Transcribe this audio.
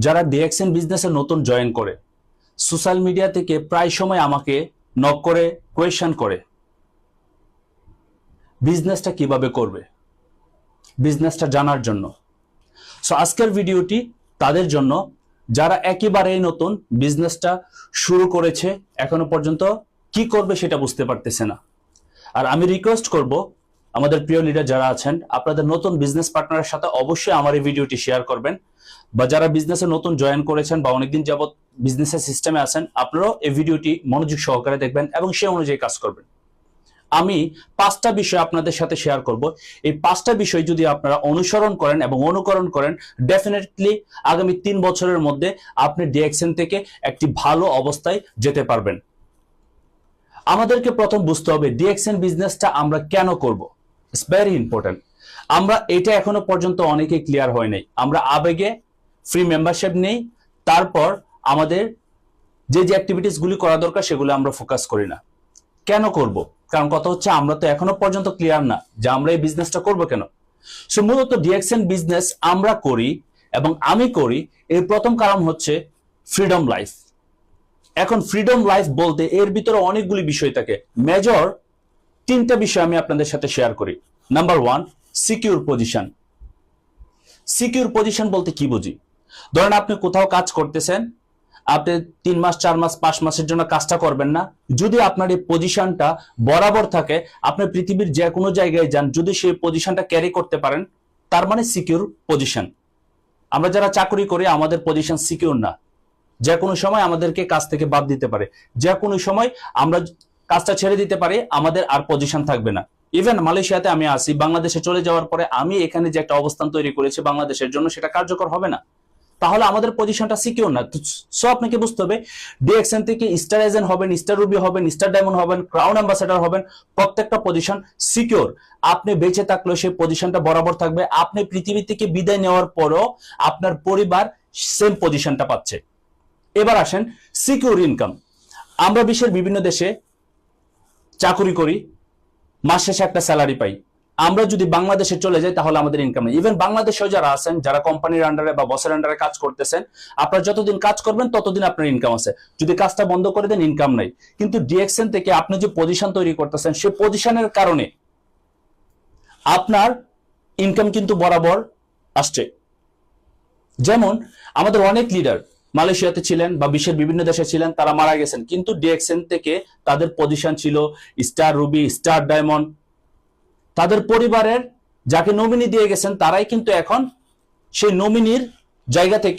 যারা ডিএক্সএন বিজনেসে নতুন জয়েন করে সোশ্যাল মিডিয়া থেকে প্রায় সময় আমাকে নক করে কোয়েশ্চেন করে বিজনেসটা কিভাবে করবে, বিজনেসটা জানার জন্য। সো আজকের ভিডিওটি তাদের জন্য যারা একেবারেই নতুন বিজনেসটা শুরু করেছে, এখনো পর্যন্ত কি করবে সেটা বুঝতে পারতেছে না। আর আমি রিকোয়েস্ট করব আমাদের প্রিয় লিডার যারা আছেন, আপনাদের নতুন বিজনেস পার্টনারের সাথে অবশ্যই আমার এই ভিডিওটি শেয়ার করবেন, বা যারা বিজনেসে নতুন জয়েন করেছেন বা অনেকদিন যাবত বিজনেসের সিস্টেমে আছেন, আপনারাও এই ভিডিওটি মনোযোগ সহকারে দেখবেন এবং সেই অনুযায়ী কাজ করবেন। আমি 5টা বিষয় আপনাদের সাথে শেয়ার করব। এই 5টা বিষয় যদি আপনারা অনুসরণ করেন এবং অনুকরণ করেন, ডেফিনেটলি আগামী 3 বছরের মধ্যে আপনি ডিএক্সএন থেকে একটি ভালো অবস্থায় যেতে পারবেন। আমাদেরকে প্রথম বুঝতে হবে ডিএক্সএন বিজনেসটা আমরা কেন করব। It's very important. আমরা এটা এখনো পর্যন্ত অনেকে ক্লিয়ার হয় নাই। আমরা আবেগে ফ্রি মেম্বারশিপ নেই, তারপর আমাদের যে অ্যাক্টিভিটিস গুলি করা দরকার সেগুলো আমরা ফোকাস করি না। কেন করব? কারণ কথা হচ্ছে আমরা তো এখনো পর্যন্ত ক্লিয়ার না যে আমরা এই বিজনেসটা করব কেন। সো মূলত ডিএক্সএন বিজনেস আমরা করি এবং আমি করি এর প্রথম কারণ হচ্ছে ফ্রিডম লাইফ। এখন ফ্রিডম লাইফ বলতে এর ভিতরে অনেকগুলি বিষয় থাকে। মেজর 3টা বিষয় আমি আপনাদের সাথে শেয়ার করি। Number 1, secure position. Secure position বলতে কি বুঝি? ধরেন আপনি কোথাও কাজ করতেছেন, আপনি 3 মাস 4 মাস 5 মাসের জন্য কাজটা করবেন না। যদি আপনার এই পজিশনটা বরাবর থাকে, আপনি পৃথিবীর যে কোনো জায়গায় যান, যদি সেই পজিশনটা ক্যারি করতে পারেন, তার মানে সিকিউর পজিশন। আমরা যারা চাকরি করি আমাদের পজিশন সিকিউর না। যে কোনো সময় আমাদেরকে কাজ থেকে বাদ দিতে পারে, যে কোনো সময় আমরা কাজটা ছেড়ে দিতে পারি, আমাদের আর পজিশন থাকবে না। ইভেন মালয়েশিয়াতে আমি আসি, বাংলাদেশে চলে যাওয়ার পরে আমি এখানে যে একটা অবস্থান তৈরি করেছি বাংলাদেশের জন্য, সেটা কার্যকর হবে না। তাহলে আমাদের পজিশনটা সিকিউর না। সো আপনাকে বুঝতে হবে ডিএক্সএন থেকে স্টার এজেন্ট হবেন, স্টার রুবি হবেন, স্টার ডায়মন্ড হবেন, ক্রাউন অ্যাম্বাসেডর হবেন, প্রত্যেকটা পজিশন সিকিউর। আপনি বেঁচে থাকলেও সেই পজিশনটা বরাবর থাকবে। আপনি পৃথিবী থেকে বিদায় নেওয়ার পরও আপনার পরিবার সেম পজিশনটা পাচ্ছে। এবার আসেন সিকিউর ইনকাম। আমরা বিশ্বের বিভিন্ন দেশে চাকরি করি, মাস শেষে একটা স্যালারি পাই। আমরা যদি বাংলাদেশে চলে যাই তাহলে আমাদের ইনকাম নেই। ইভেন বাংলাদেশেও যারা আছেন, যারা কোম্পানির আন্ডারে বা বসের আন্ডারে কাজ করতেছেন, আপনারা যতদিন কাজ করবেন ততদিন আপনার ইনকাম আছে। যদি কাজটা বন্ধ করে দেন, ইনকাম নাই। কিন্তু ডিএক্সএন থেকে আপনি যে পজিশন তৈরি করতেছেন, সেই পজিশনের কারণে আপনার ইনকাম কিন্তু বরাবর আসছে। যেমন আমাদের অনেক লিডার মালয়েশিয়াতে ছিলেন বা বিশ্বের বিভিন্ন দেশে ছিলেন, তারা মারা গেছেন, কিন্তু ডিএক্সএন থেকে তাদের পজিশন ছিল স্টার রুবি, স্টার ডায়মন্ড। তাদের পরিবারের যাকে নমিনি দিয়ে গেছেন, তারাই কিন্তু এখন সেই নমিনির জায়গা থেকে